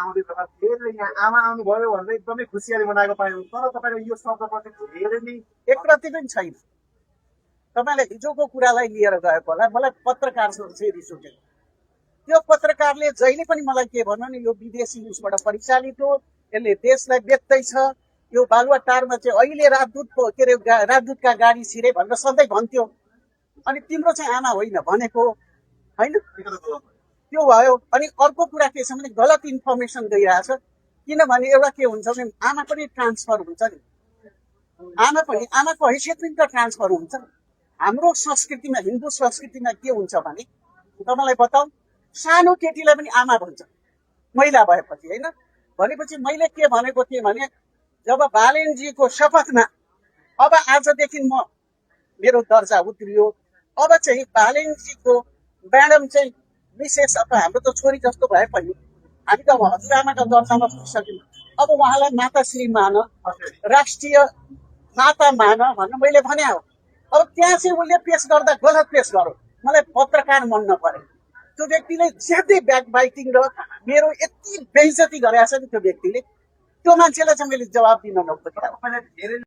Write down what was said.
आउने बेला फेरि यहाँ आमा आउनुभयो भनेर एकदमै खुसियाली मनाएको पायौँ, तर तपाईँको यो शब्दप्रति धेरै नै एक प्रति पनि छैन। तपाईँले हिजोको कुरालाई लिएर गएको होला, मलाई पत्रकारसँग चाहिँ रिस उठ्यो। त्यो पत्रकारले जहिले पनि मलाई के भन्नु नि, यो विदेशी उसबाट परिचालित हो, यसले देशलाई बेच्दैछ, यो बालुवाटारमा चाहिँ अहिले राजदूतको के अरे राजदूतका गाडी छिरे भनेर सधैँ भन्थ्यो। अनि तिम्रो चाहिँ आमा होइन भनेको होइन, त्यो भयो। अनि अर्को कुरा के छ भने गलत इन्फर्मेसन गइरहेछ, किनभने एउटा के हुन्छ भने आमा पनि ट्रान्सफर हुन्छ नि, आमाको हैसियत पनि त ट्रान्सफर हुन्छ। हाम्रो संस्कृतिमा, हिन्दू संस्कृतिमा के हुन्छ भने तपाईँलाई बताऊ, सानो केटीलाई पनि आमा भन्छ महिला भएपछि, होइन भनेपछि मैले के भनेको थिएँ भने जब बालेनजीको शपथमा अब आजदेखि मेरो दर्जा उत्रियो, अब चाहिँ बालेनजीको म्याडम चाहिँ विशेष, अब हाम्रो त छोरी जस्तो भए पनि हामी त हजुरआमाका दर्जामा पुगिसक्यौँ, अब उहाँलाई माताश्री मान, राष्ट्रिय माता मान भनेर मैले भने हो। अब त्यहाँ चाहिँ उसले पेश गर्दा गलत पेश गर्यो, मलाई पत्रकार मन नपऱ्यो। त्यो व्यक्तिले ज्यादै ब्याक बाइटिङ र मेरो यति बेइज्जती गरेको छ नि त्यो व्यक्तिले, त्यो मान्छेलाई चाहिँ मैले जवाब दिन नखोजेँ।